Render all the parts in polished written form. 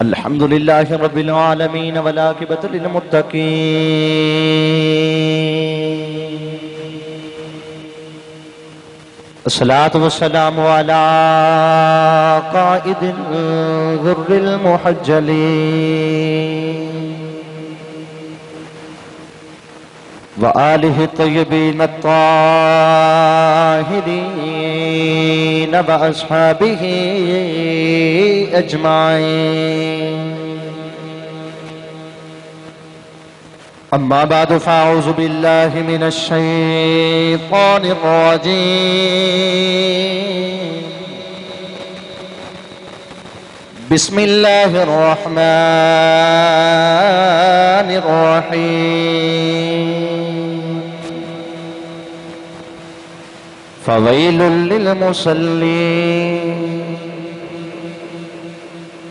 الحمد لله رب العالمين والعاقبة للمتقين الصلاة والسلام على قائد الغر المحجلين وآله الطيبين الطاهرين وأصحابه أجمعين أما بعد فأعوذ بالله من الشيطان الرجيم بسم الله الرحمن الرحيم فويل للمصلين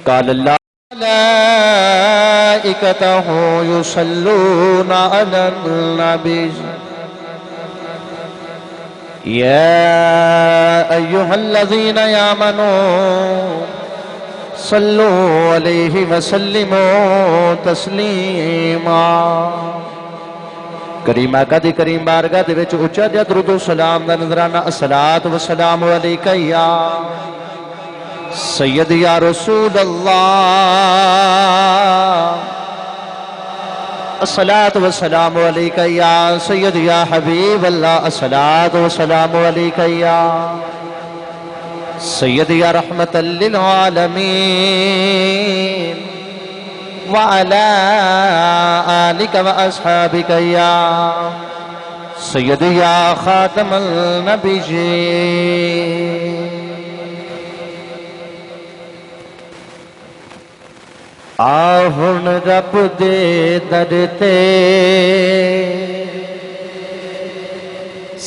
قال الله ملائكته يصلون على النبي يا أيها الذين آمنوا صلوا عليه وسلموا تسلیما کریم آقا دی کریم بارگاہ دے وچ اچا جا درود و سلام دا نظرانہ الصلاة والسلام علیکہ یا سید یا رسول اللہ الصلاة والسلام علیکہ یا سید یا حبیب اللہ الصلاة والسلام علیکہ یا سید یا رحمت للعالمین وعلى آلك وأصحابك يا سيدي يا خاتم النبيين آہن رب دے در تے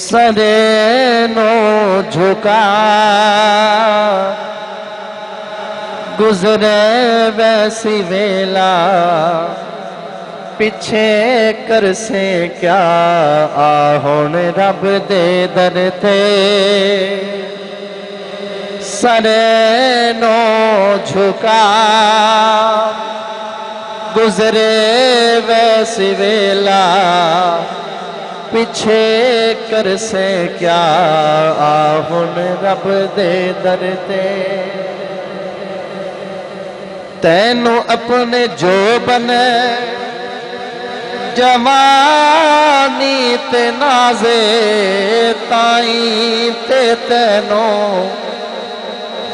سرے نو جھکا گزرے ویسی ویلا پیچھے کر سے کیا آہن رب دے در تے سرے نو جھکا گزرے ویسی ویلا پیچھے کر سے کیا آہن رب دے در تے تینو اپنے جو بنے جوانی تے نازے تائیں تے تینو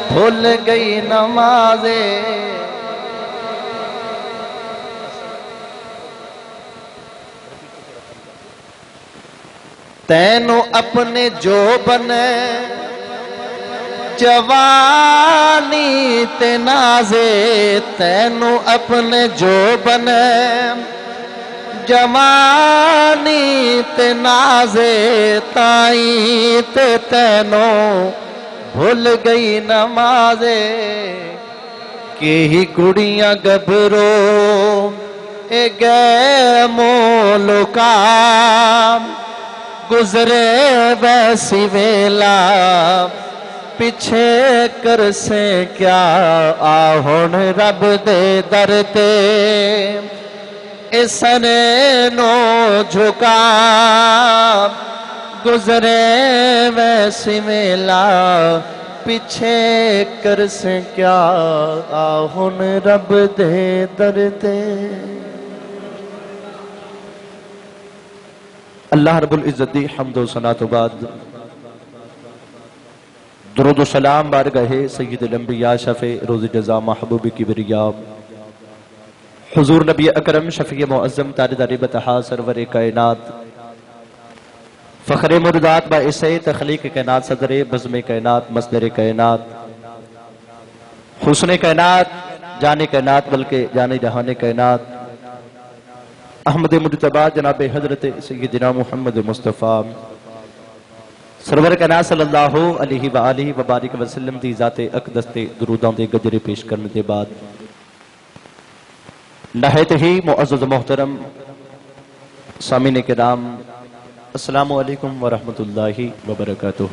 بھول گئی نمازے تینو اپنے جو بنے جوانی تے نازے تینو اپنے جو بنے جوانی تے نازے تائیں تے تینو بھول گئی نمازے کہ ہی کڑیاں گبرو اے گئے مولکا گزرے ویسی ویلا پیچھے کر سے کیا آہن رب دے در تے اسنے نو جھکا گزرے ویسی ویلا پیچھے کر سے کیا آہن رب دے در تے اللہ رب العزت دی حمد و ثنا تو بعد درود و سلام بارگاہ سید الانبیاء شفیع روز جزا محبوب کبریاء حضور نبی اکرم شفیع معظم تاجدار بطحا سرور کائنات فخر مردات باعث تخلیق کائنات صدر بزم کائنات مصدر کائنات حسن کائنات جان کائنات بلکہ جان جہان کائنات احمد مجتبی جناب حضرت سیدنا محمد مصطفیٰ سرور کائنات صلی اللہ علیہ وآلہ وبارک وسلم دی ذات اقدس تے دروداں دے گجرے پیش کرنے دے بعد نہایت ہی معزز محترم سامعین کرام السلام علیکم ورحمۃ اللہ وبرکاتہ۔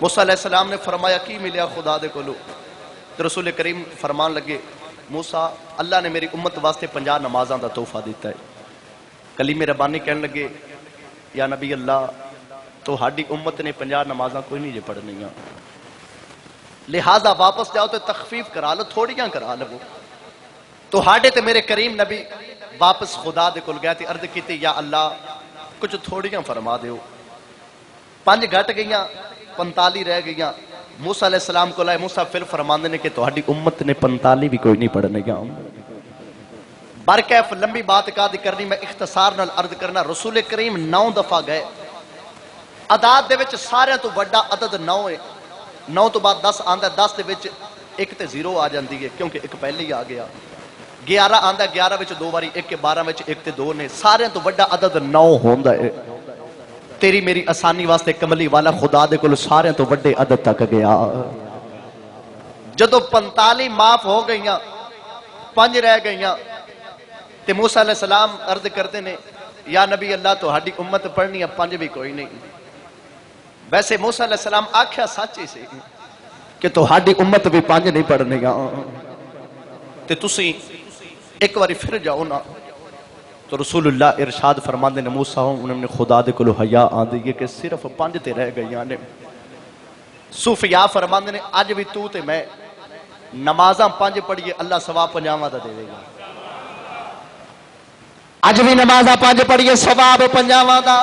موسیٰ علیہ السلام نے فرمایا کی ملیا خدا دے کولو؟ تو رسول کریم فرمان لگے موسیٰ اللہ نے میری امت واسطے 50 نمازاں دا تحفہ دیتا ہے۔ کلیم ربانی کہنے لگے یا نبی اللہ تو ہاڈی امت نے 50 نمازاں کوئی نہیں جے پڑھنیاں، لہذا واپس جاؤ تو تخفیف کرا لو، تھوڑیاں کرا لو۔ تو ہاڈے تے میرے کریم نبی واپس خدا دے کول گئے تے عرض کیتی یا اللہ کچھ تھوڑیاں فرما دیو۔ 5 گھٹ گئیاں، 45 رہ گئیاں۔ موسیٰ علیہ السلام کو لائے، موسیٰ پھر فرماندے نے کہ تہاڈی امت نے 45 بھی کوئی نہیں پڑھنے گا۔ برکیف لمبی بات کا دی کرنی، میں اختصار نال عرض کرنا۔ رسول کریم 9 دفعہ گئے، عداد دے وچ سارے تو بڑا عدد 9 ہے۔ 9 تو بعد 10 آندا ہے، 10 دے وچ ایک تے 0 آ جاندی ہے کیونکہ ایک پہلے ہی آ گیا۔ 11 آندا ہے، 11 وچ 2 واری 1 کے 12 وچ 1 تے 2 نے، سارے تو بڑا عدد 9 ہوندا ہے۔ تیری میری آسانی واسطے کملی والا خدا دے کول سارے تو بڑے عدد تک گیا۔ جدو 45 معاف ہو گئیاں، 5 رہ گئیاں تے موسیٰ علیہ السلام عرض کرتے نے یا نبی اللہ تو ہاڈی امت پڑھنی ہے 5 بھی کوئی نہیں۔ ویسے موسیٰ علیہ السلام آکھیا سچ ہی سی کہ تو ہاڈی امت بھی 5 نہیں پڑھنے گا، تے تسی ایک باری پھر جاؤ نا۔ تو رسول اللہ ارشاد فرماندے نے موسیٰ انہوں نے خدا دے کولو حیا آندی ہے کہ صرف 5 تے رہ گئیاں نے۔ صوفیاء فرماندے نے اج بھی تو تے میں نمازاں 5 پڑھیے اللہ ثواب 50 دا دے گا۔ اج بھی نمازاں 5 پڑھیے ثواب 50 دا۔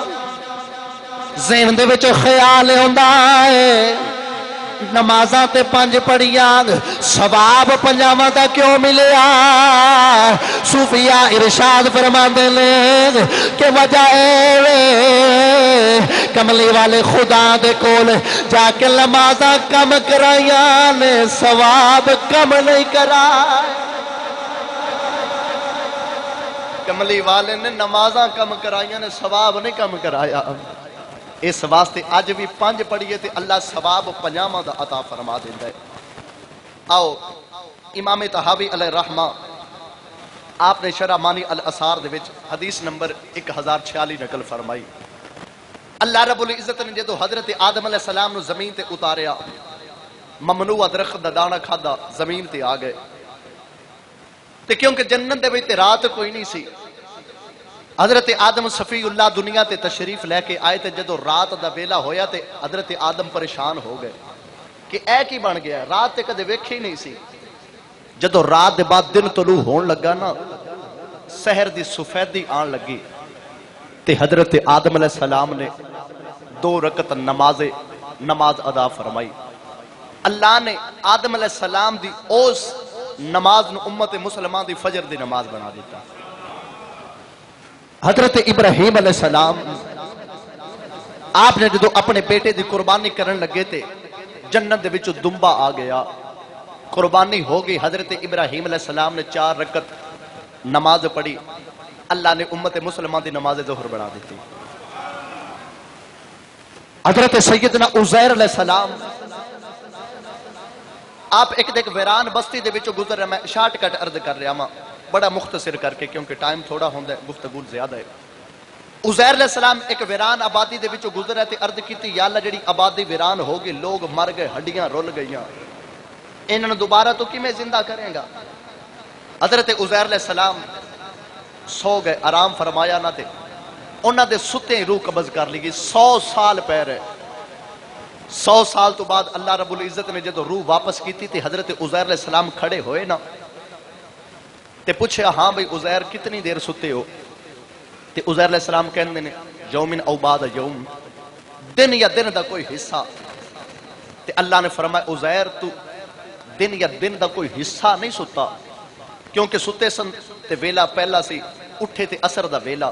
ذہن دے وچ خیال ہوندا ہے نمازاں تے 5 پڑھیاں ثواب 50 دا کیوں ملیا؟ صوفیاء ارشاد فرماندے نے کہ وجہ اے کملی والے خدا دے کول جا کے نمازاں کم کرائیاں نے ثواب کم نہیں کرائے۔ کملی والے نے نمازاں کم کرائیاں نے ثواب نہیں کم کرایا۔ اس واسطے اج بھی 5 پڑھیے تے اللہ ثواب 50 دا عطا فرما دیندا ہے۔ آؤ امام طحاوی علیہ رحمہ آپ نے شرح مانی الاثار دے وچ حدیث نمبر 1046 نقل فرمائی۔ اللہ رب العزت نے جدو حضرت آدم علیہ السلام نو زمین تے اتاریا، ممنوع درخت دا دانا کھادا، زمین تے آ گئے تے کیونکہ جنت دے وچ رات کوئی نہیں سی، حضرت آدم صفی اللہ دنیا تے تشریف لے کے آئے تے جدو رات دا ویلا ہویا تے حضرت آدم پریشان ہو گئے کہ اے کی بن گیا، رات تے کدے ویکھی ہی نہیں سی۔ جدو رات دے بعد دن طلوع ہون لگا نا، سحر دی سفیدی آن لگی تے حضرت آدم علیہ السلام نے 2 رکعت نماز ادا فرمائی۔ اللہ نے آدم علیہ السلام دی اس نماز نو امت مسلمان دی فجر دی نماز بنا دیتا۔ حضرت ابراہیم علیہ السلام آپ نے جدو اپنے بیٹے دی قربانی کرن لگے تھے، جنت دے وچوں دمبا آ گیا، قربانی ہو گئی۔ حضرت ابراہیم علیہ السلام نے 4 رکعت نماز پڑھی، اللہ نے امت مسلمان دی نماز ظہر بنا دیتی۔ حضرت سیدنا عزیر علیہ السلام آپ ایک دیکھ ویران بستی دے وچوں گزر رہا، میں شارٹ کٹ عرض کر رہا ہاں بڑا مختصر کر کے کیونکہ ٹائم تھوڑا ہوندا ہے، گفتگو زیادہ ہے۔ عزیر علیہ السلام ایک ویران آبادی دے وچوں گزر رہا تے عرض کیتی یا اللہ جڑی آبادی ویران ہو گئی، لوگ مر گئے، ہڈیاں رول گئیاں، انہاں نوں دوبارہ تو کیویں زندہ کرے گا؟ حضرت عزیر علیہ السلام سو گئے، آرام فرمایا نہ تے انہاں دے ستے روح قبض کر لی گئی۔ 100 سال پہ رہے، 100 سال تو بعد اللہ رب العزت نے جدو روح واپس کی تھی حضرت عزیر علیہ السلام کھڑے ہوئے نا تے پوچھا ہاں بھئی عزیر کتنی دیر ستے ہو؟ تے عزیر علیہ السلام کہنے نے یومن او بعد یوم، دن یا دن دا کوئی حصہ۔ تے اللہ نے فرمایا عزیر تو دن یا دن دا کوئی حصہ نہیں ستا، کیونکہ ستے سن تے ویلا پہلا سی، اٹھے تے اثر دا ویلا۔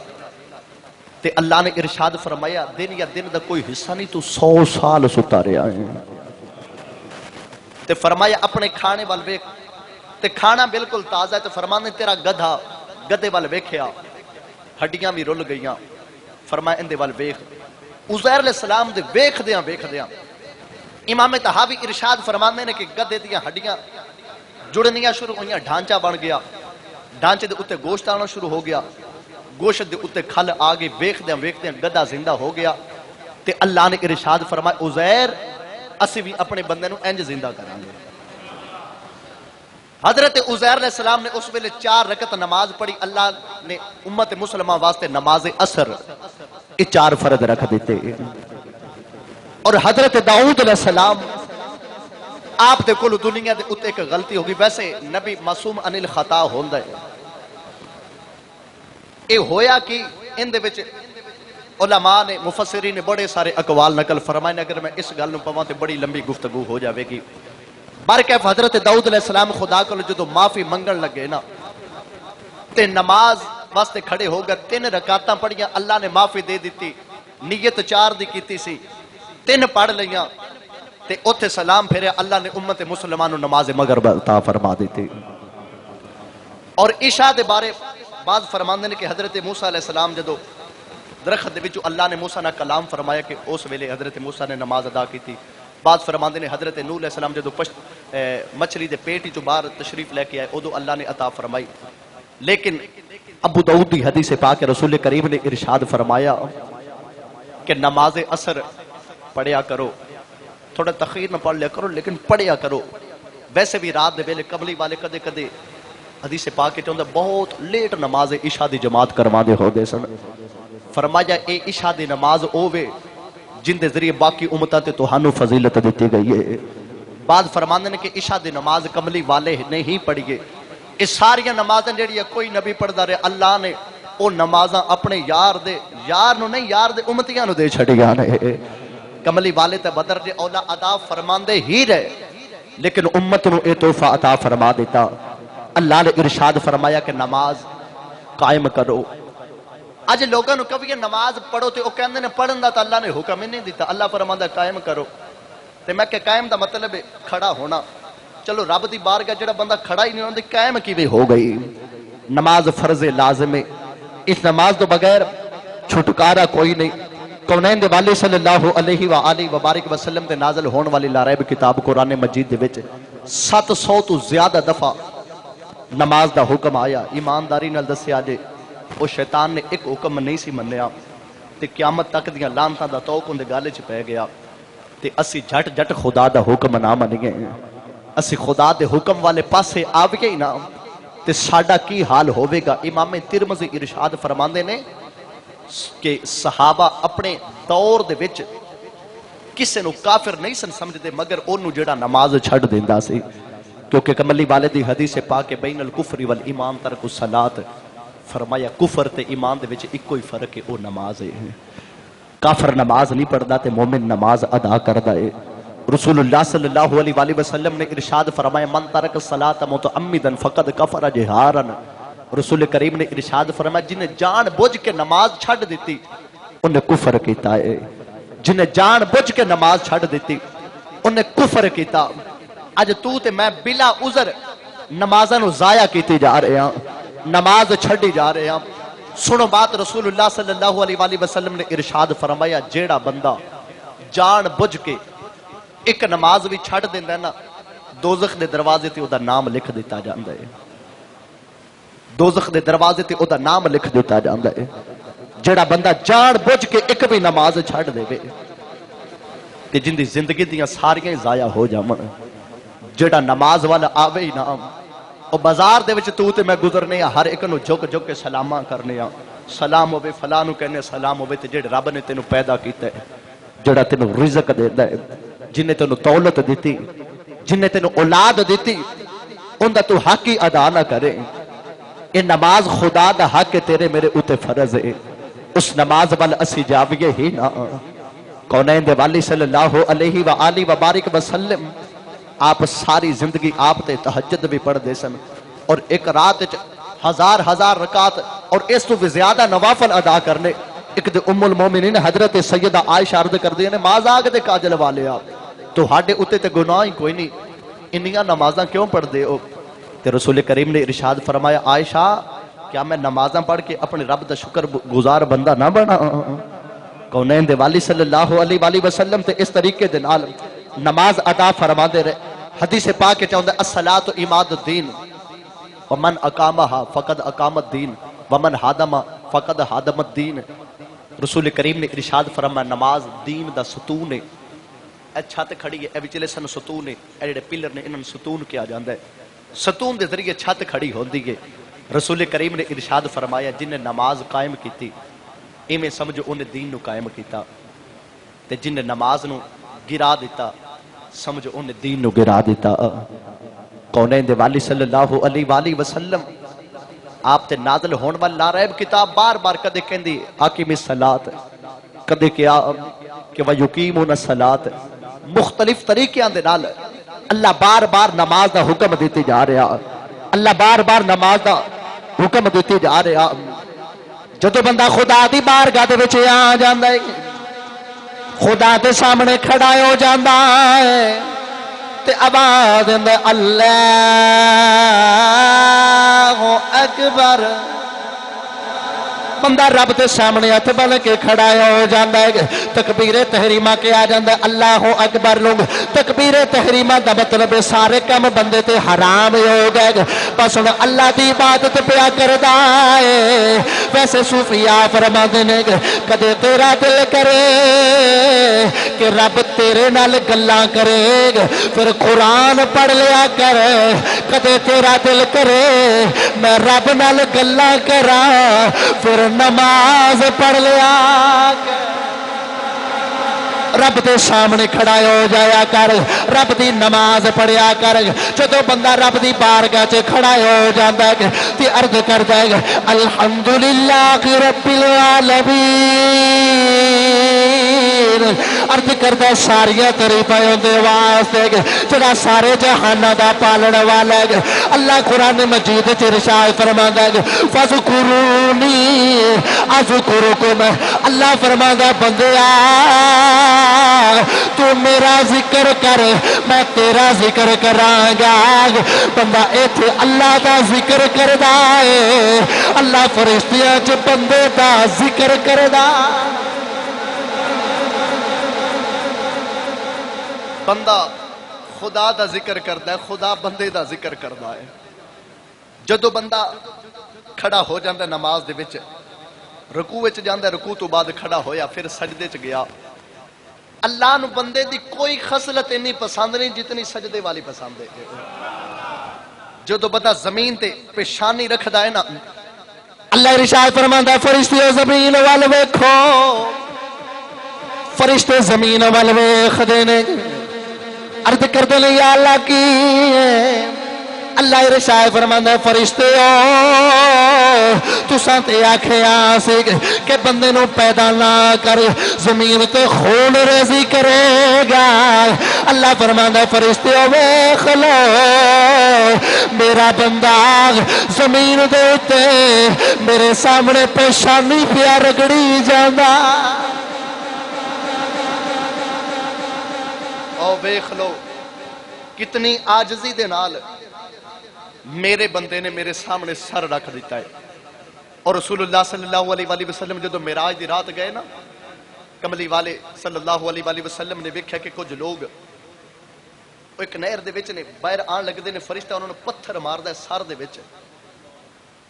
تے اللہ نے ارشاد فرمایا دن یا دن دا کوئی حصہ نہیں، تو 100 سال ستا رہا ہے۔ تے فرمایا اپنے کھانے وال ویکھ، تے کھانا بالکل تازہ ہے، تے فرمانے تیرا گدھا گدھے وال ویکھیا، ہڈیاں بھی رول گئیاں، فرمایا اندے وال ویکھ۔ عزیر علیہ السلام دے ویکھ دیاں امام طحاوی ارشاد فرمانے نے کہ گدھے دیاں ہڈیاں جڑنیاں شروع ہوئیاں، ڈھانچہ بن گیا، ڈھانچے دے اتے گوشت آنا شروع ہو گیا، گوشت دے اتے کھل آگے، ویکھ دیاں گدھا زندہ ہو گیا۔ تے اللہ نے ارشاد فرمایا عزیر اسی بھی اپنے بندے نو انج زندہ کریں گے. حضرت عزیر علیہ السلام نے اس ویلے 4 رکعت نماز پڑھی. اللہ نے امت مسلمہ واسطے نماز اثر یہ 4 فرض رکھ دیتے. اور حضرت داؤد علیہ السلام آپ دے کول دنیا دے اتے ایک غلطی ہوگی. ویسے نبی معصوم عن الخطا ہوندا ہے. اے ہویا کہ ان دے وچ علماء نے مفسرین نے بڑے سارے اقوال نقل فرمائے. اگر میں اس گل نو پواں تے بڑی لمبی گفتگو ہو جاوے گی. برکیف حضرت داؤد علیہ السلام خدا کو جدو معافی منگن لگے نا تے نماز واسطے کھڑے ہو گئے. 3 رکعتاں پڑھیاں, اللہ نے معافی دے دیتی. نیت 4 دی کیتی سی, 3 پڑھ لیاں تے اوتھے سلام پھیرے. اللہ نے امت مسلمانوں نماز مغرب عطا فرما دیتی. اور عشاء دے بارے بعض فرماندے نے کہ حضرت موسیٰ علیہ السلام جدو درخت دے وچوں اللہ نے موسیٰ نال کلام فرمایا کہ اس ویلے حضرت موسیٰ نے نماز ادا کی تھی. بعض فرماندے نے حضرت نوح علیہ السلام جدو مچھلی دے پیٹ چوں باہر تشریف لے کے آئے ادو اللہ نے عطا فرمائی. لیکن ابو داؤد دی حدیث پاک رسول کریم نے ارشاد فرمایا کہ نماز عصر پڑھیا کرو, تھوڑا تخیر نہ پڑھ لیا کرو لیکن پڑھیا کرو. ویسے بھی رات دے ویلے قبلی والے کدے کدے حدیث پاک چاہتا بہت لیٹ نماز عشاء دی جماعت کروا دے ہو دے سن. فرمایا اے عشاء دی نماز اوے جن دے ذریعے باقی امتاں تے تہانوں فضیلت دیتی گئی ہے. بعد فرماندے نے کہ عشاء دی نماز کملی والے نے ہی پڑھیے. اس ساری نمازیں جڑی کوئی نبی پڑھدا رہے, اللہ نے او نمازاں اپنے یار نو نہیں یار دے امتیاں نو دے چھڑیاں نے. کملی والے تے بدر دے اولا ادا فرماندے ہی رہے لیکن امت نو اے تحفہ عطا فرما دیتا. اللہ نے ارشاد فرمایا کہ نماز قائم کرو. اج لوگوں کبھی نماز پڑھو تے او کہندے نے پڑھن دا تے اللہ نے حکم ہی نہیں دیتا. اللہ فرماندا قائم کرو. تے میں کہ قائم دا مطلب ہے کھڑا ہونا. چلو رب دی بارگاہ جڑا بندہ کھڑا ہی نہیں ہوندا قائم کیویں ہو گئی. نماز فرض لازم ہے. اس نماز تو بغیر چھٹکارا کوئی نہیں. کونین دے والی صلی اللہ علیہ وآلہ وبارک وسلم تے نازل ہون والی لا ریب کتاب قرآن مجید دے وچ 700 تو زیادہ دفعہ نماز دا حکم آیا. ایمانداری نال دسیا جے او شیطان نے ایک حکم نہیں سی منیا تے قیامت تک دیاں لعنتاں دا توق اون دے گل وچ پے گیا تے اسی جھٹ خدا دا حکم نہ منیے. اسی خدا دے حکم والے پاسے آویے ہی نہ تے ساڈا کی حال ہوے گا. امام ترمذی ارشاد فرماندے نے کہ صحابہ اپنے دور دے وچ کسے نو کافر نہیں سن سمجھدے مگر اونوں جڑا نماز چھڈ دیندا سی. کیونکہ کملی والے دی حدیث پاک بین الکفر والایمان ترک الصلاۃ. فرمایا کفر تے ایمان دے وچ ایکو ہی فرق ہے, او نماز ہے. کافر نماز نہیں پڑھدا تے مومن نماز ادا کردا ہے. رسول اللہ صلی اللہ علیہ وآلہ وسلم نے ارشاد فرمایا من ترک الصلاۃ متعمدا فقد کفر جہارا. رسول کریم نے ارشاد فرمایا جن نے جان بوجھ کے نماز چھڈ دیتی انہیں کفر کیتا ہے. جن نے جان بوجھ کے نماز چھڈ دیتی انہیں کفر کیتا. اج تو تے میں بلا عذر نمازاں نو ضائع کیتی جا رہے ہاں, نماز چھڈی جا رہے ہاں. سنو بات رسول اللہ صلی اللہ علیہ وآلہ وسلم نے ارشاد فرمایا جیڑا بندہ جان بوجھ کے ایک نماز بھی چھڈ دیندا ہے نا دوزخ دے دروازے تے او دا نام لکھ دیتا جاندا ہے. دوزخ دے دروازے تے او دا نام لکھ دیتا جاندا ہے. جیڑا بندہ جان بوجھ کے ایک بھی نماز چھڈ دے وے تے جن دی زندگی دیاں ساریاں زایا ہو جاون. جیڑا نماز والا آوے ہی نہ او بازار دے وچ تو تے میں گزرنے ہر ایک نو جھک جھک کے سلاماں کرنے آ. سلام ہوے فلاں نو کہنے سلام ہوے تے جیڑے رب نے تینوں پیدا کیتا ہے, جیڑا تینوں رزق دیندا ہے, جن نے تینوں دولت دیتی, جن نے تینوں اولاد دیتی, ان دا تو حق ہی ادا نہ کرے. اے نماز خدا دا حق تیرے میرے اوتے فرض ہے. اس نماز وال اسی جاویے ہی نہ. کونین دے والی صلی اللہ علیہ وآلہ وبارک وسلم آپ ساری زندگی آپ تے تہجد بھی پڑھ دے سن اور ایک رات ہزار رکعت اور اس تو بھی زیادہ نوافل ادا کرنے. ایک دے ام المومنین حضرت سیدہ عائشہ عرض کر دی نے ماز آگ دے کاجل والے آپ تو ہاڈے اتے تے گناہ ہی کوئی نہیں, انیاں نمازاں کیوں پڑھ دے ہو؟ تے رسول کریم نے ارشاد فرمایا عائشہ کیا میں نمازاں پڑھ کے اپنے رب دا شکر گزار بندہ نہ بنا؟ کونین دے والی صلی اللہ علیہ وآلہ وسلم تے اس طریقے دے نال نماز ادا فرما دے رہے. حدیث پاک کے چاہتا ہے الصلاۃ عماد الدین ومن اقامہا فقد اقام الدین ومن حادم فقد حادم الدین. رسول کریم نے ارشاد فرمایا نماز دین دا ستون ہے. اے چھت کھڑی ہے، اے وچلے سن ستون ہے، اے جڑے پلر نے انہاں نوں ستون کہا جاندا ہے۔ ستون دے ذریعے چھت کھڑی ہوندی ہے۔ رسول کریم نے ارشاد فرمایا جن نے نماز قائم کیتی ایویں سمجھو انہیں دین نو قائم کیتا، تے جن نے نماز نو گرا دیتا سمجھو انہیں دین نو گرا دیتا۔ کونین دے والی صلی اللہ علیہ وآلہ وسلم آپ تے نازل ہون والی لا ریب کتاب بار بار کدے کہندی اقیم الصلاۃ، کدے کیا کہ وَيُقِيمُونَ الصَّلَاةَ، مختلف طریقیاں دے نال اللہ بار بار نماز دا حکم دیتے جا رہا، اللہ بار بار نماز دا حکم دیتے جا رہا۔ جدو بندہ خدا دی بارگاہ دے وچ آ جاندا ہے، خدا دے سامنے کھڑا ہو جاندا ہے تے آواز دیندا اللہ اکبر، بندہ رب دے سامنے ہاتھ بن کے کھڑا ہو جاندا ہے، تکبیر تحریمہ کے آ جاندا ہے اللہ اکبر لوگ۔ تکبیر تحریمہ دا مطلب سارے کم بندے تے حرام ہو گئے، بس ہن اللہ دی عبادت پیا کردا ہے۔ ویسے صوفیاء فرماندے نے کدے تیرا دل کرے کہ رب تیرے نال گلاں کرے پھر قرآن پڑھ لیا کر، کدے تیرا دل کرے میں رب نال گلاں کراں پھر نماز پڑھ لیا کر۔ رب دے سامنے کھڑا ہو جایا کر، رب دی نماز پڑھیا کر۔ جدو بندہ رب دی بارگاہ چ کھڑا ہو جاندا ہے تے عرض کردا ہے الحمدللہ رب العالمین، عرض کردا ساریاں تعریفاں اودے واسطے جڑا سارے جہاناں دا پالن والا ہے۔ اللہ قرآن مجید چ ارشاد فرماندا ہے فذکرونی اذکرکم، اللہ فرماندا بندیا تو میرا ذکر کر میں تیرا ذکر کراں گا۔ بندہ ایتھے اللہ دا ذکر کردا ہے، اللہ فرشتیاں چ بندے دا ذکر کردا۔ بندہ خدا دا ذکر کردا ہے، خدا بندے دا ذکر کردا ہے۔ جدو بندہ کھڑا ہو جاندا ہے نماز دے وچ، رکوع وچ جاندا ہے، رکوع تو بعد کھڑا ہویا پھر سجدے چ گیا، اللہ نو بندے دی کوئی خصلت اتنی پسند نہیں جتنی سجدے والی پسند ہے۔ جدو بندہ زمین تے پیشانی رکھدا ہے نا، اللہ ارشاد فرماندا ہے فرشتے زمین وال ویکھو، فرشتے زمین وال ویکھدے نے، عرض کردے نے یا اللہ کی اللہ ارشاد فرماندا ہے فرشتے تساں تے آکھیا سی کہ بندے نو پیدا نہ کر زمین تے خون ریزی کرے گا۔ اللہ فرماندا ہے فرشتے ویکھ لو میرا بندہ زمین دے تے میرے سامنے پیشانی پیا رگڑی جاندا۔ او ویکھ لو کتنی عاجزی دے نال میرے بندے نے میرے سامنے سر رکھ دیتا ہے۔ اور رسول اللہ صلی اللہ علیہ وآلہ وسلم جدو معراج دی رات گئے نا، کملی والے صلی اللہ علیہ وآلہ وسلم نے ویکھیا کہ کچھ لوگ ایک نہر دے وچ نے باہر آن لگدے نے، فرشتہ انہوں نے پتھر ماردا ہے سر دے وچ،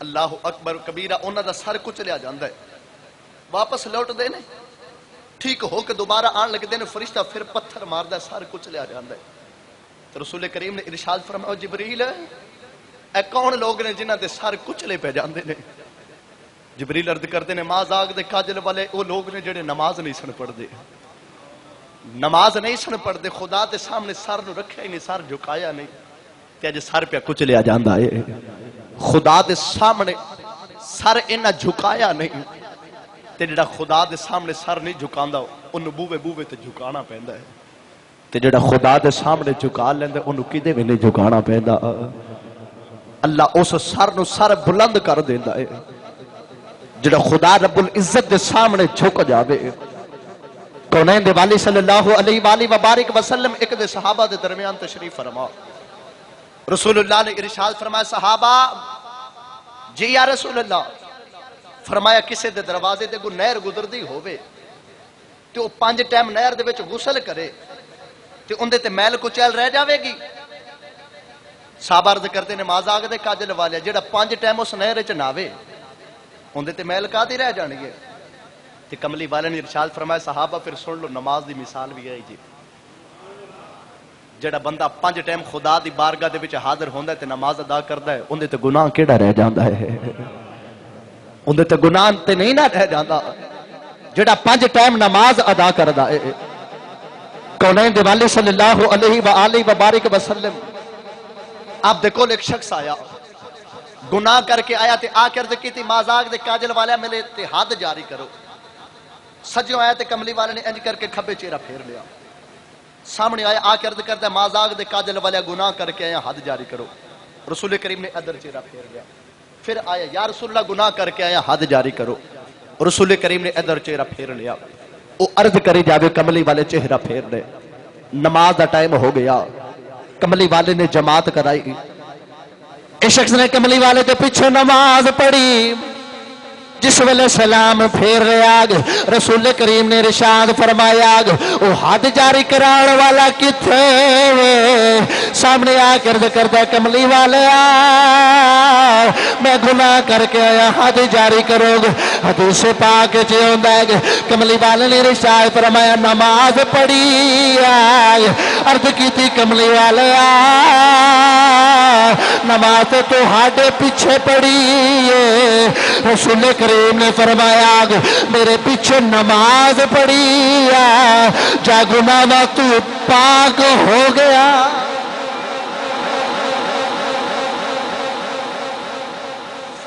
اللہ اکبر کبیرہ، انہاں دا سر کچلیا جاندا ہے، واپس لوٹ دے نے، ٹھیک ہو کے دوبارہ آن لگدے نے، فرشتہ پھر پتھر ماردا ہے سر کچلیا جاندا ہے۔ تو رسول کریم نے ارشاد فرمایا جبریل اے کون لوگ نے جنہاں دے سر کچلے پہ جاندے نے؟ جبریل عرض کرتے نے ماں آگ دے کاجل والے وہ لوگ نے جڑے نماز نہیں سن پڑھ دے، نماز نہیں سن پڑھ دے، خدا دے سامنے سر نو رکھیا ہی نہیں، سر جھکایا نہیں، تے اج سر پہ کچلیا جاندا ہے۔ خدا دے سامنے سر انہاں جھکایا نہیں، تے جڑا خدا دے سامنے سر نہیں جھکاندا اونوں بوے بوے تے جھکانا پیندا ہے، تے جڑا خدا دے سامنے جھکا لیندا اونوں کدے وی نہیں جھکانا پیندا۔ اللہ اس سر نو سر بلند کر دیندا ہے جڑا خدا رب العزت دے سامنے جھک جاوے۔ کونین دے والی صلی اللہ علیہ وآلہ وبارک وسلم ایک دے صحابہ دے درمیان تشریف فرما، رسول اللہ نے ارشاد فرمایا صحابہ جی یا رسول اللہ، فرمایا کسے دے دروازے تے کوئی نہر گزردی ہووے تے او 5 ٹائم نہر دے وچ غسل کرے تے اندے تے میل کچیل رہ جاوے گی؟ صحابہ عرض کرتے نماز آگ دے کاجل والے جڑا 5 ٹائم اس نہر وچ ناوے اندے تے میل کادی رہ جانی ہے؟ تے کملی والے نے ارشاد فرمایا صحابہ پھر سن لو نماز دی مثال بھی ہے جی، جڑا بندہ 5 ٹائم خدا دی بارگاہ دے وچ حاضر ہوندا ہے تے نماز ادا کردا ہے اون دے تے گناہ کیڑا رہ جاندا ہے؟ اون دے تے گناہ تے نہیں نہ رہ جاندا جڑا 5 ٹائم نماز ادا کردا ہے۔ کونین دے والی صلی اللہ علیہ وآلہ وبارک وسلم آپ دے کول ایک شخص آیا، گناہ کر کے آیا تے آ کے عرض کی تھی مازاق دے کاجل والا میرے تے حد جاری کرو۔ سجوں آیا تے کملی والے نے انج کر کے کھبے چہرہ پھیر لیا، سامنے آیا آ کے عرض کرتا ہے مازاق دے کاجل والا گناہ کر کے آیا حد جاری کرو۔ رسول کریم نے ادھر چہرہ پھیر لیا، پھر آیا یا رسول اللہ گناہ کر کے آیا حد جاری کرو۔ رسول کریم نے ادھر چہرہ پھیر لیا، وہ عرض کری جاوے کملی والے چہرہ پھیر لے، نماز دا ٹائم ہو گیا۔ کملی والے نے جماعت کرائی، اس شخص نے کملی والے کے پیچھے نماز پڑھی، جس ویلے سلام پھیر رہے آگ رسول کریم نے ارشاد فرمایا آگ وہ حد جاری کران والا کتھے سامنے آ کر کرتا کملی والے میں گناہ کر کے آیا حد جاری کرو گے۔ حدیث پاک چ ہوندا ہے کملی والے نے ارشاد فرمایا نماز پڑھی آگ عرض کی تھی کملی والے نماز تو ہاڈے پیچھے پڑھی ہے۔ رسول کریم نے فرمایا میرے پیچھے نماز پڑھی جا گناہ تو پاک ہو گیا۔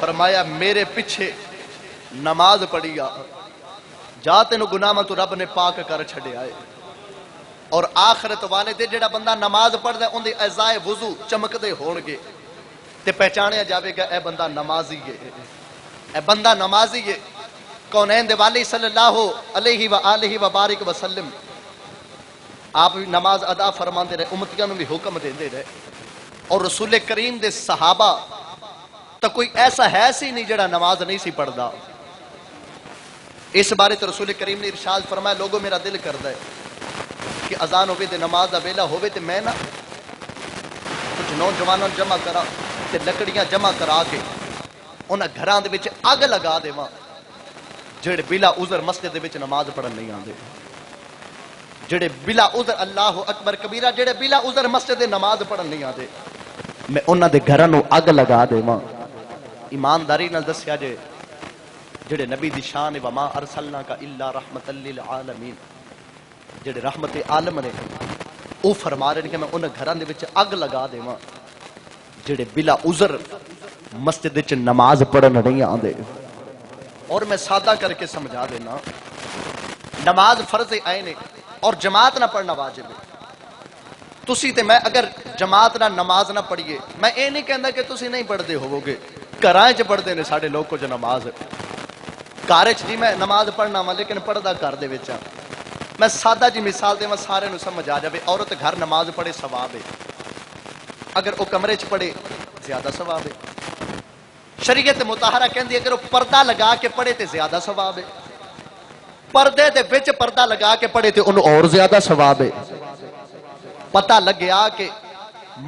فرمایا میرے پیچھے نماز پڑھی جا تینو گناہ تو رب نے پاک کر چھڑے آئے۔ اور آخرت والے دے جڑا بندہ نماز پڑھ دے ان دے اعضائے وضو چمک دے ہون گے تے پہچانیا جاوے گا اے بندہ نمازی ہے، اے بندہ نمازی ہے۔ کونین دے والی صلی اللہ علیہ وآلہ وبارک وسلم آپ بھی نماز ادا فرماندے رہے، امتیاں بھی حکم دیندے رہے، اور رسول کریم دے صحابہ تو کوئی ایسا ہے سی نہیں جڑا نماز نہیں سی پڑھدا۔ اس بارے تو رسول کریم نے ارشاد فرمایا لوگوں میرا دل کردا ہے کہ اذان ہوئے تے نماز دا ویلا ہوئے تے میں نا کچھ نوجوانوں جمع کرا تے لکڑیاں جمع کرا کے انہاں گھراں دے وچ اگ لگا دیواں جڑے بلا عذر مسجد دے وچ نماز پڑھن نہیں آندے، جڑے بلا عذر اللہ اکبر کبیرہ جڑے بلا عذر مسجد دے نماز پڑھن نہیں آندے میں انہاں دے گھراں نو اگ لگا دیواں۔ ایمانداری نال دسیا جے جڑے نبی دی شان ہے وما ارسلناک الا رحمت للعالمین، جڑے رحمت عالم نے او فرما رہے ہیں کہ میں انہاں گھراں دے وچ اگ لگا دیواں جڑے بلا عذر مسجد وچ نماز پڑھن نہیں آندے۔ اور میں سادہ کر کے سمجھا دینا نماز فرض عین ہے اور جماعت نہ پڑھنا واجب ہے۔ تسی تے میں اگر جماعت نہ نماز نہ پڑھیے میں اے نہیں کہندا کہ تسی نہیں پڑھدے ہووگے، گھراں وچ پڑھدے نے ساڈے لوگ کچھ نماز گھر وچ نہیں میں نماز پڑھنا وا لیکن پڑھدا گھر دے وچ میں سادہ جی مثال دیواں سارے نوں سمجھ آ جاوے۔ عورت گھر نماز پڑھے ثواب ہے، اگر وہ کمرے چ پڑھے زیادہ ثواب ہے۔ شریعت مطہرہ کہندی اگر وہ پردہ لگا کے پڑھے تے زیادہ ثواب ہے، پردے دے وچ پردہ لگا کے پڑھے تے انہوں اور زیادہ ثواب ہے۔ پتہ لگیا کہ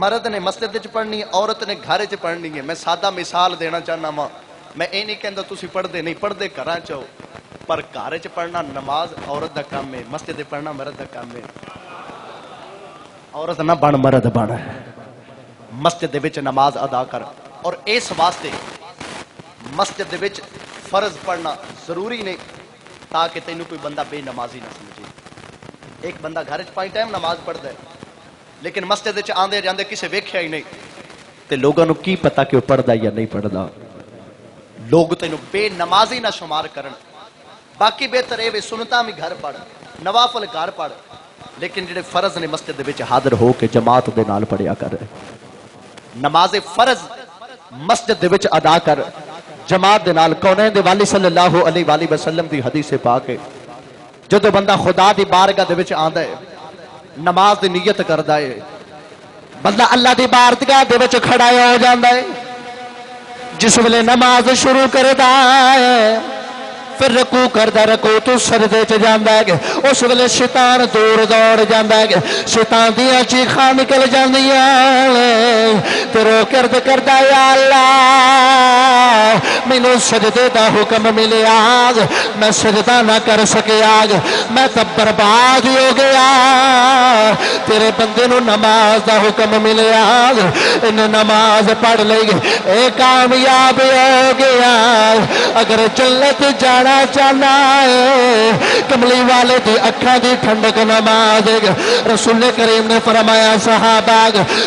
مرد نے مسجد وچ پڑھنی ہے عورت نے گھر وچ پڑھنی ہے۔ میں سادہ مثال دینا چاہنا وا، میں اے نہیں کہندا تسی پڑھدے نہیں، پڑھدے گھراں چ ہو پر گھر وچ پڑھنا نماز عورت دا کام ہے، مسجد وچ پڑھنا مرد دا کام ہے۔ عورت نہ بن مرد بن، مسجد دے وچ نماز ادا کر۔ اور اس واسطے مسجد دے وچ فرض پڑھنا ضروری نہیں تاکہ تینوں کوئی بندہ بے نمازی نہ سمجھے۔ ایک بندہ گھر وچ 5 ٹائم نماز پڑھدا ہے لیکن مسجد وچ آندے جاندے کسے ویکھیا ہی نہیں تے لوگاں نوں کی پتہ کہ وہ پڑھدا یا نہیں پڑھدا، لوگ تینوں بے نمازی نہ شمار کرن۔ باقی بہتر اے وے سنتاں بھی گھر پڑھ، نوافل گھر پڑھ، لیکن جڑے فرض نے مسجد دے وچ حاضر ہو کے جماعت دے نال پڑھیا کر۔ نماز فرض مسجد دے وچ ادا کر جماعت دے نال۔ کونین دے والی صلی اللہ علیہ وآلہ وسلم دی حدیث پاک ہے جدو بندہ خدا دی بارگاہ دے وچ آندا ہے نماز دی نیت کردا ہے بندہ اللہ دی بارگاہ دے وچ کھڑا ہو جاندا ہے، جس ویلے نماز شروع کردا ہے پھر رکوع کردا، رکوع تو سجدے چ جاندا ہے، اس ویلے شیطان دور دوڑ جاندا ہے، شیطان دیاں چیخاں نکل جاندیاں تے رو کے عرض کردا یا اللہ مینوں سجدے دا حکم ملیا میں سجدہ نہ کر سکیا میں تو برباد ہو گیا تیرے بندے نو نماز دا حکم ملیا انہیں نماز پڑھ لئی اے کامیاب ہو گیا اگر جنت جانا چاہنا ہے کملی والے دی اکھاں دی ٹھنڈک نماز رسول کریم نے فرمایا صحابہ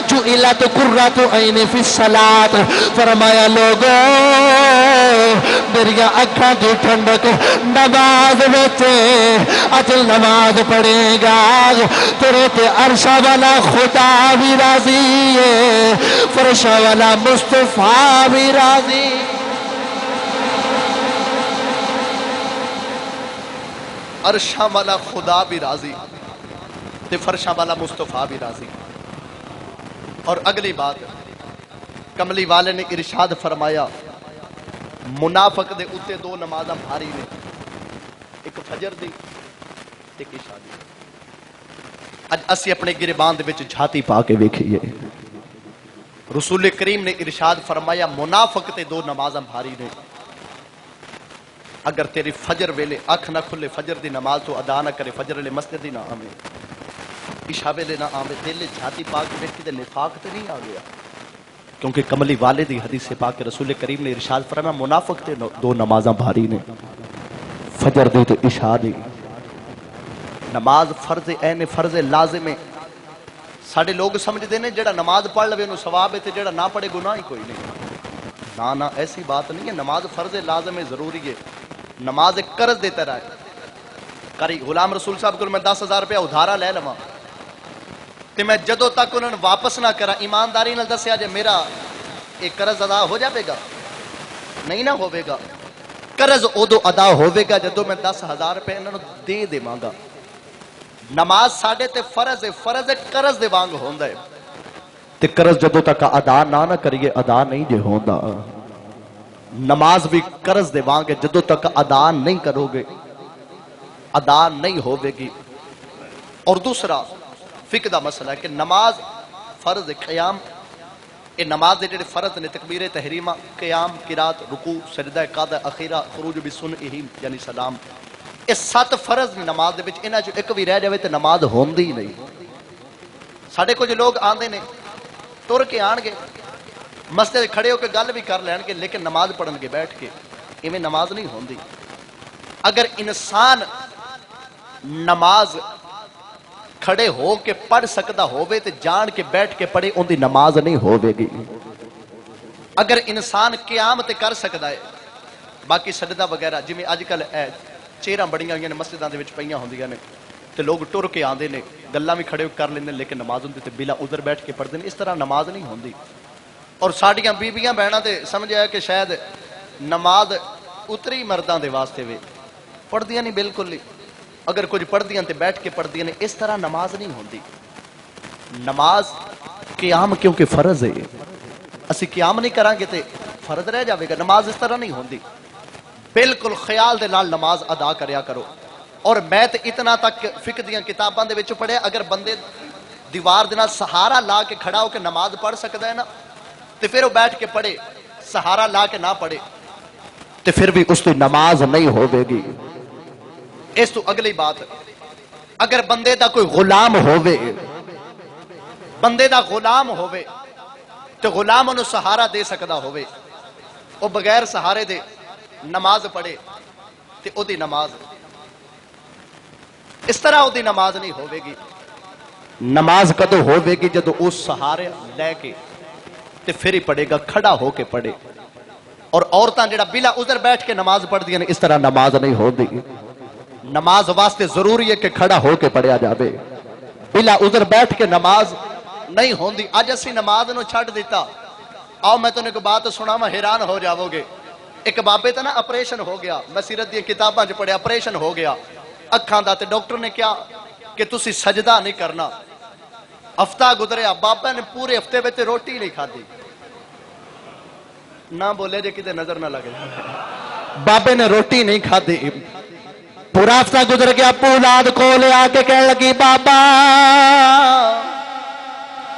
جعلت قرۃ عین فی الصلاۃ فرمایا لوگوں میری اکھاں دی ٹھنڈک نماز وچ اجل نماز پڑھے گا تیرے تے عرش والا خدا بھی راضی ہے فرش والا مصطفیٰ بھی راضی عرشاں والا خدا بھی راضی تے فرشاں والا مصطفیٰ بھی راضی. اور اگلی بات کملی والے نے ارشاد فرمایا منافق دے اتے دو نمازاں بھاری نے ایک فجر دی ایک عشاء دی. اج اسی اپنے گریبان دے وچ جھاتی پا کے ویکھیے رسول کریم نے ارشاد فرمایا منافق تے دو نمازاں بھاری نے اگر تیری فجر ویلے اکھ نہ کھلے فجر دی نماز تو ادا نہ کرے فجر ویلے مسجد ہی نہ آوے عشاء ویلے نہ آوے دل جھاتی پا کے ویکھی تے نفاق تے نہیں آ گیا کیونکہ کملی والے دی حدیث سے پاک رسول کریم نے ارشاد فرمایا منافق تے دو نمازاں بھاری نے فجر دی تے عشاء دی. نماز فرض عین فرض لازم ہے ساڈے لوگ سمجھدے نے جڑا نماز پڑھ لوے انہوں ثواب ہے تے جڑا نہ پڑھے گناہ ہی کوئی نہیں. نہ ایسی بات نہیں ہے. نماز فرض لازم ہے ضروری ہے. نماز ایک قرض دیتا رہا ہے کری غلام رسول صاحب کو میں 10,000 روپیہ ادھارا لے لواں تے میں جدوں تک انہوں نے واپس نہ کرا ایمانداری نال دسیا جے میرا ایک قرض ادا ہو جاوے گا نہیں نہ ہوے گا. قرض ادو ادا ہوے گا جدوں میں 10,000 روپے انہوں نے دے دیواں گا. نماز ساڈے تے فرض ہے قرض دے وانگ ہوندا ہے تے قرض جدوں تک ادا نہ کریے ادا نہیں جے ہوندا. نماز بھی قرض دے وانگ ہے جدوں تک ادا نہیں کرو گے ادا نہیں ہوے گی. اور دوسرا فقہ دا مسئلہ ہے کہ نماز فرض قیام اے نماز دے جڑے فرض نے تکبیر تحریمہ قیام قرات رکوع سجدہ قاعدہ اخیرہ خروج بسنہ یعنی سلام یہ 7 فرض نے نماز دے وچ انہاں چوں ایک بھی رہ جاوے تے نماز ہوندی نہیں. ساڈے کچھ لوگ آندے نے ٹر کے آن گے مسجد کھڑے ہو کے گل بھی کر لین گے لیکن نماز پڑھن گے بیٹھ کے ایویں نماز نہیں ہوندی. اگر انسان نماز کھڑے ہو کے پڑھ سکتا ہووے تے جان کے بیٹھ کے پڑھے ان دی نماز نہیں ہووے گی. اگر انسان قیام تے کر سکتا ہے باقی سجدہ وغیرہ جویں اج کل چیراں بڑیاں ہوئیاں نے مسجداں دے وچ پئیاں ہوندیاں نے تے لوگ ٹر کے آندے نے گلاں بھی کھڑے کر لیندے لیکن نماز ہوندی تے بلا عذر بیٹھ کے پڑھدے نے. اس طرح نماز نہیں ہوندی. اور ساڈیاں بیبیاں بہناں تے سمجھیا کہ شاید نماز اتری مرداں دے واسطے وے پڑھدیاں نہیں بالکل نہیں. اگر کچھ پڑھدیاں تے بیٹھ کے پڑھدیاں نے اس طرح نماز نہیں ہوندی. نماز قیام کیونکہ فرض ہے اسی قیام نہیں کران گے تے فرض رہ جاوے گا. نماز اس طرح نہیں ہوندی. بالکل خیال دے نال نماز ادا کریا کرو. اور میں تے اتنا تک فقہ دیاں کتاباں دے وچ پڑھیا اگر بندے دیوار دے نال سہارا لا کے کھڑا ہو کے نماز پڑھ سکدا ہے نا تے پھر وہ بیٹھ کے پڑھے سہارا لا کے نہ پڑھے تے پھر بھی اس دی نماز نہیں ہوے گی. اس تو اگلی بات اگر بندے دا کوئی غلام ہووے بندے دا غلام ہووے تے غلام انہوں سہارا دے سکدا ہووے وہ بغیر سہارے دے نماز پڑھے تے او دی نماز اس طرح او دی نماز نہیں ہووے گی. نماز کدو ہووے گی جدو اس سہارے لے کے تے پھر ہی پڑھے گا کھڑا ہو کے پڑھے. اور عورتاں جڑا بلا عذر بیٹھ کے نماز پڑھ دیا نے اس طرح نماز نہیں ہوندی. نماز واسطے ضروری ہے کہ کھڑا ہو کے پڑھیا جاوے. بلا عذر بیٹھ کے نماز نہیں ہوندی. اج اسی نماز نو چھڈ دیتا. آؤ میں تمہیں ایک بات سنا میں حیران ہو جاؤ گے. ایک بابے تے نا آپریشن ہو گیا میں سیرت دی کتاباں چ پڑھیا آپریشن ہو گیا اکھاں دا تے ڈاکٹر نے کیا کہ تسی سجدہ نہیں کرنا. ہفتہ گزریا بابا نے پورے ہفتے وچ روٹی نہیں کھادی. نہ بولے جے کتے نظر نہ لگے بابے نے روٹی نہیں کھادی. پورا ہفتہ گزر گیا. اولاد کول آ کے کہنے لگی بابا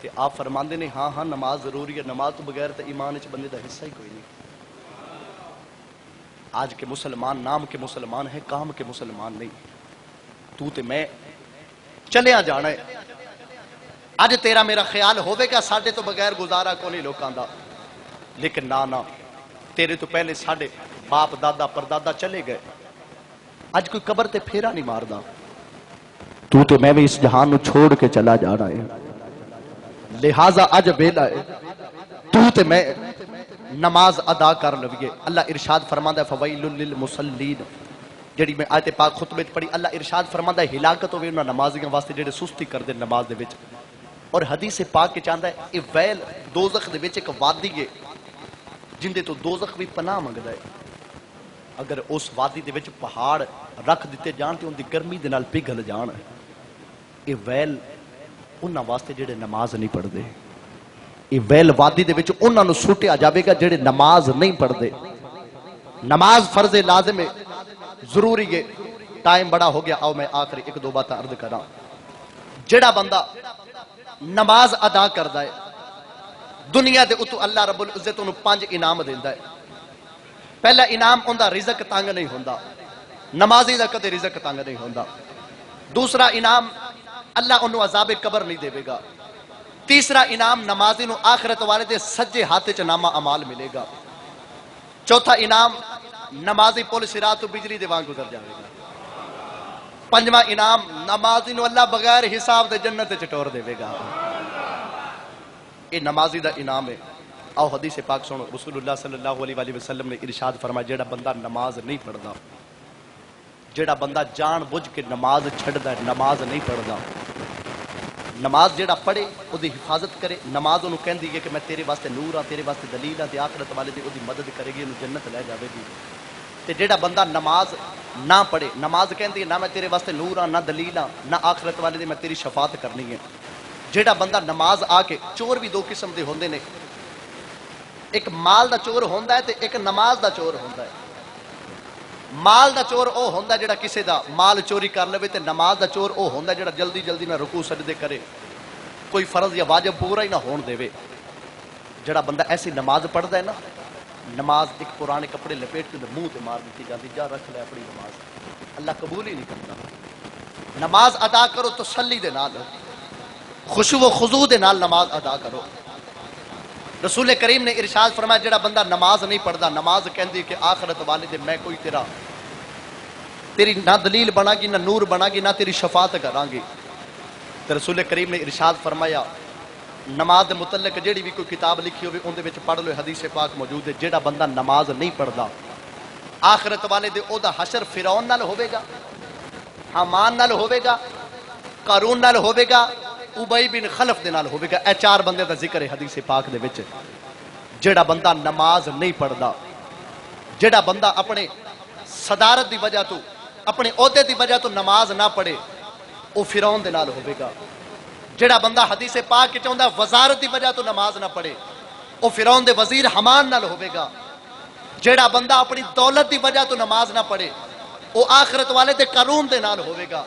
تے آپ فرماندے نے ہاں ہاں نماز ضروری ہے، نماز تو بغیر تے ایمان وچ بندے دا حصہ ہی کوئی نہیں۔ آج کے مسلمان نام کے مسلمان ہیں، کام کے مسلمان نہیں۔ تو تے میں چلیا جانا ہے۔ اج تیرا میرا خیال ہوے گا ساڈے تو بغیر گزارا کو نہیں لوکاں دا، لیکن نہ تیرے تو پہلے ساڈے باپ دادا پردادا چلے گئے، اج کوئی قبر تے پھیرا نہیں ماردا۔ تو تے میں بھی اس جہان نو چھوڑ کے چلا جانا ہے، لہذا اج ویلا ہے تو تے میں نماز ادا کر لویے۔ اللہ ارشاد فرماندا ہے فویل للمصلین، جڑی میں آیت پاک خطبے وچ پڑھی، اللہ ارشاد فرماندا ہے ہلاکت ہوے انہاں نمازیاں واسطے جڑے سستی کردے نماز دے وچ۔ اور حدیث پاک کے چاہتا ہے اے ویل دوزخ دے وچ ایک وادی ہے جن دے تو دوزخ بھی پناہ منگدا ہے۔ اگر اس وادی دے وچ پہاڑ رکھ دیتے جان تے ان دی گرمی دے نال پگھل جان، اے ویل انہاں واسطے جڑے نماز نہیں پڑھدے، اے ویل وادی دے وچ انہاں نو سٹیا جاوے گا جڑے نماز نہیں پڑھدے۔ نماز فرض لازم ہے، ضروری ہے۔ ٹائم بڑا ہو گیا، آؤ میں آخری ایک دو باتاں عرض کراں۔ جڑا بندہ نماز ادا کردا ہے دنیا دے اتو اللہ رب العزت انہوں 5 انعام دیندا ہے۔ پہلا انعام اوندا رزق تنگ نہیں ہوندا، نمازی دا کدے رزق تنگ نہیں ہوندا۔ دوسرا انعام اللہ انہوں عذاب قبر نہیں دے گا۔ تیسرا انعام نمازی نو آخرت والے دے سجے ہاتھ وچ نامہ اعمال ملے گا۔ چوتھا انعام نمازی پل صراط تو بجلی دے وانگ گزر جاوے گا۔ پنجواں انعام نمازی نو اللہ بغیر حساب دے جنت وچ ٹور دے گا۔ یہ نمازی دا انعام ہے۔ آؤ حدیث پاک سنو، رسول اللہ صلی اللہ علیہ وآلہ وسلم نے ارشاد فرمایا جیڑا بندہ نماز نہیں پڑھدا، جیڑا بندہ جان بوجھ کے نماز چھڑدا ہے، نماز نہیں پڑھدا، نماز جیڑا پڑھے او دی حفاظت کرے، نماز انہوں کہندی ہے کہ میں تیرے واسطے نور ہاں، تیرے واسطے دلیل ہاں، تے آخرت والے دی او دی مدد کرے گی، انہوں جنت لے جاوے گی۔ تے جیڑا بندہ نماز نہ پڑھے، نماز کہندی ہے نہ میں تیرے واسطے نور ہاں، نہ دلیل ہاں، نہ آخرت والے دی میں تیری شفاعت کرنی ہے۔ جیڑا بندہ نماز آ کے، چور بھی 2 قسم دے ہوندے نے، ایک مال دا چور ہوندا ہے تے ایک نماز دا چور ہوندا ہے۔ مال دا چور او ہوندا ہے جڑا کسے دا مال چوری کر لوے، تے نماز دا چور او ہوندا ہے جڑا جلدی جلدی نہ رکوع سجدے کرے، کوئی فرض یا واجب پورا ہی نہ ہون دے وے۔ جڑا بندہ ایسی نماز پڑھدا ہے نا، نماز ایک پرانے کپڑے لپیٹ کے منہ تے مار دیتی جاتی، جا رکھ لے اپنی نماز، اللہ قبول ہی نہیں کرتا۔ نماز ادا کرو تسلی دے نال، خشوع و خضوع دے نال نماز ادا کرو۔ رسول کریم نے ارشاد فرمایا جڑا بندہ نماز نہیں پڑھدا، نماز کہندی کہ آخرت والے دے میں کوئی تیری نہ دلیل بنا گی، نہ نور بنا گی، نہ تیری شفاعت کراں گی۔ تو رسول کریم نے ارشاد فرمایا نماز متعلق جیڑی بھی کوئی کتاب لکھی ہوئے ان دے وچ پڑھ لو، حدیث پاک موجود ہے، جیڑا بندہ نماز نہیں پڑھدا آخرت والے دے او دا حشر فرعون نال ہوے گا، حامان نال ہوے گا، قارون نال ہوے گا، ابی بن خلف دے نال ہوے گا۔ اے 4 بندے دا ذکر ہے حدیث پاک دے وچ۔ جیڑا بندہ نماز نہیں پڑھدا، جیڑا بندہ اپنے صدارت دی وجہ تو، اپنے عہدے دی وجہ تو نماز نہ پڑھے، او فرعون دے نال ہوے گا۔ جیڑا بندہ حدیث پاک کے چاہندا وزارت دی وجہ تو نماز نہ پڑھے، او فرعون دے وزیر حامان نال ہوے گا۔ جیڑا بندہ اپنی دولت دی وجہ تو نماز نہ پڑھے، او آخرت والے دے قارون دے نال ہوے گا۔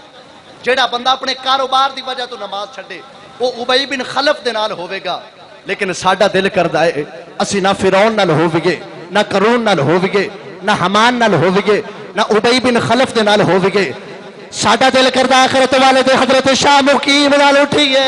جیڑا بندہ اپنے کاروبار دی وجہ تو نماز چھڈے، او ابی بن خلف دے نال ہوے گا۔ لیکن ساڈا دل کردا ہے اسی نہ فرعون نال ہوویے، نہ قارون نال ہوویے، نہ حامان نال ہوویے، نہ ابی بن خلف دے نال ہوویے۔ ساڈا دل کردا آخرت والے دے حضرت شاہ مقیم نال اٹھیے۔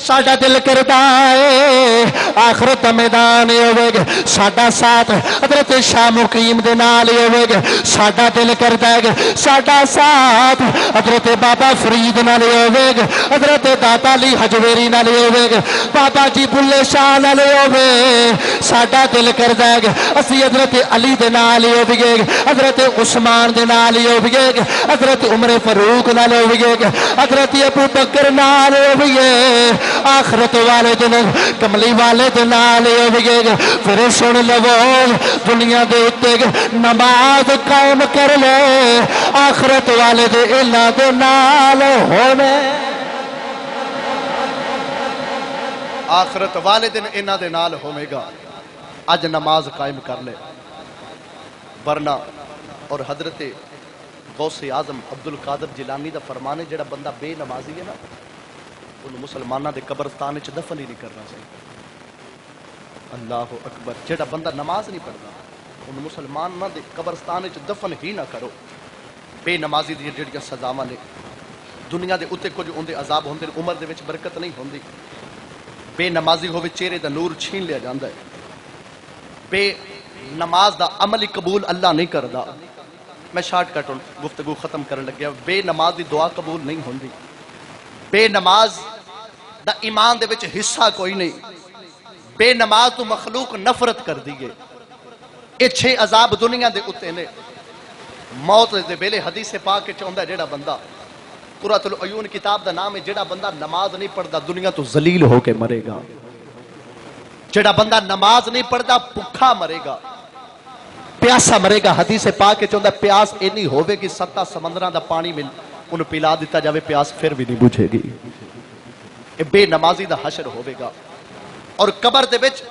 ساڈا دل کردا ہے آخرت دا میدان ہوے گا، ساڈا ساتھ حضرت شاہ مقیم دے نال ہوے گا۔ ساڈا دل کردا ہے ساڈا ساتھ حضرت بابا فرید نال ہوے گا، حضرت داتا علی حجویری نال ہوے گا، بابا جی بلے شاہ نال ہوے۔ ساڈا دل کردا ہے اسی حضرت علی دے نال ہوے گا، حضرت عثمان دے نال ہوے گا، حضرت عمر فاروق نال ہوے گا، حضرت ابو بکر نال ہوے۔ آخرت والے دن کملی والے دن آلے ہوئے گا۔ پھر سن لو دنیا دے اتے نماز قائم کر لے، آخرت والے دے اللہ دے نال ہونے، آخرت والے دن انہاں دے نال ہوے گا۔ اج نماز قائم کر لے، ورنہ اور حضرت غوث اعظم عبد القادر جیلانی دا فرمان ہے جڑا بندہ بے نمازی ہے نا، انہوں مسلمانہ دے قبرستان وچ دفن ہی نہیں کرنا چاہیے. اللہ اکبر. جیڑا بندہ نماز نہیں پڑھتا انہوں مسلمانہ دے قبرستان وچ دفن ہی نہ کرو. بے نمازی دی جڑیاں سزاواں نے دنیا دے اوتے کچھ اون دے عذاب ہوندے، عمر دے وچ برکت نہیں ہوندی. بے نمازی ہوے چہرے دا نور چھین لیا جاندا ہے. بے نماز دا عمل ہی قبول اللہ نہیں کردا. میں شارٹ کٹ گفتگو ختم کرن لگیا. بے نماز دی دعا قبول نہیں ہوندی. بے نماز دا ایمان دے وچ حصہ کوئی نہیں. بے نماز تو مخلوق نفرت کر دیئے. یہ 6 عذاب دنیا دے اتے نے. موت دے ویلے حدیث پاک وچ ہوندا جیڑا بندہ قرۃ العیون کتاب دا نام ہے، جیڑا بندہ نماز نہیں پڑھدا دنیا تو ذلیل ہو کے مرے گا. جیڑا بندہ نماز نہیں پڑھدا بھوکا مرے گا، پیاسا مرے گا. حدیث پاک وچ ہوندا پیاس اینی ہوے کہ 7 سمندراں دا پانی مل انہوں پلا دیتا جاوے پیاس پھر بھی نہیں بجھے گی. یہ بے نمازی دا حشر ہوے گا. اور قبر دے وچ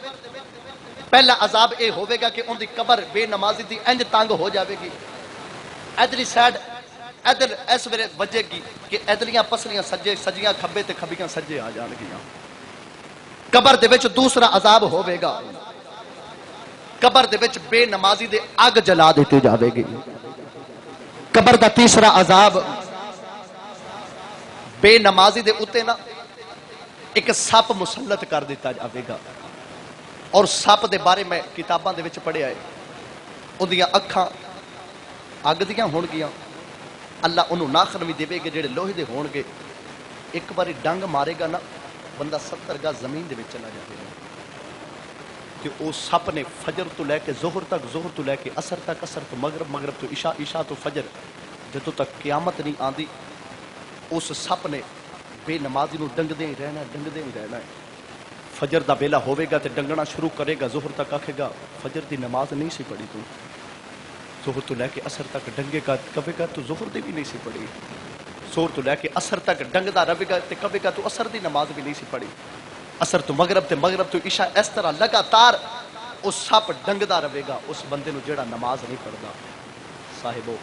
پہلا عذاب اے ہوے گا کہ ان دی قبر بے نمازی دی انج تنگ ہو جاوے گی. ادھری سائڈ ادھر اس ویلے وجے گی کہ ادھریاں پسلیاں سجے سجیاں کھبے تے کھبیاں سجے آ جان گیاں. قبر دے وچ دوسرا عذاب ہوے گا. قبر دے وچ بے نمازی دے اگ جلا دیتی جاوے گی. قبر دا تیسرا عذاب بے نمازی دے اتے نا ایک سپ مسلط کر دیتا جاوے گا. اور سپ دے بارے میں کتاباں دے وچ پڑھیا ہے. ان دیاں اکھاں اگ دیاں ہون گیاں. اللہ انہوں ناخن بھی دے گے جڑے لوہے دے ہون گے. ایک باری ڈنگ مارے گا نا بندہ 70 گز زمین دے وچ چلا جائے گا. کہ او سپ نے فجر تو لے کے ظہر تک، ظہر تو لے کے عصر تک، عصر تو مغرب، مغرب تو عشاء، عشاء تو فجر، جدوں تک قیامت نہیں آندی اس سپ نے بے نمازی نو ڈنگ دے ہی رہنا ہے، ڈنگ دے ہی رہنا ہے. فجر دا بیلا ہوے گا تے ڈنگنا شروع کرے گا. ظہر تک آکھے گا فجر دی نماز نہیں سی پڑھی تو. ظہر تو لے کے عصر تک ڈنگے گا کبے گا تو ظہر دی بھی نہیں سی پڑھی. ظہر تو لے کے عصر تک ڈنگدا رہے گا تے کبے گا تو عصر دی نماز بھی نہیں سی پڑھی. عصر تو مغرب تے مغرب تو عشاء، اس طرح لگاتار اس سپ ڈنگدا رہے گا اس بندے نو جڑا نماز نہیں پڑھدا. صاحبو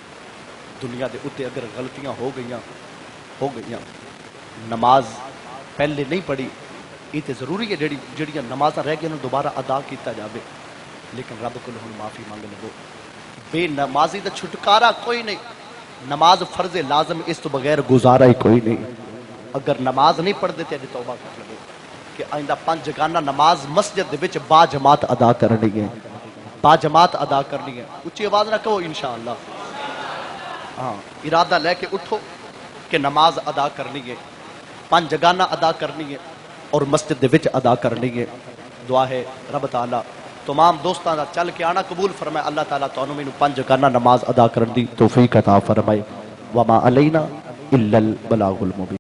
دنیا دے اتے اگر غلطیاں ہو گئیاں نماز پہلے نہیں پڑھی یہ تے ضروری ہے جڑیاں نمازاں رہ گئیاں دوبارہ ادا کیتا جاوے. لیکن رب کو ہن معافی مانگ لو. بے نمازی دا چھٹکارا کوئی نہیں. نماز فرض لازم، اس تو بغیر گزارا ہی کوئی نہیں. اگر نماز نہیں پڑھ دیتے اج توبہ کر لو کہ آئندہ 5 جگانہ نماز مسجد دے وچ با جماعت ادا کرنی ہے. با جماعت ادا کرنی ہے. اچھی آواز نہ کہو انشاءاللہ. ہاں ارادہ لے کے اٹھو کہ نماز ادا کرنی ہے، 5 جگانہ ادا کرنی ہے اور مسجد دے وچ ادا کرنی ہے. دعا ہے رب تعالی تمام دوستاں دا چل کے آنا قبول فرمائے. اللہ تعالیٰ تانوں مینوں 5 جگانہ نماز ادا کرن دی توفیق عطا فرمائے. وما علینا الا البلاغ المبین.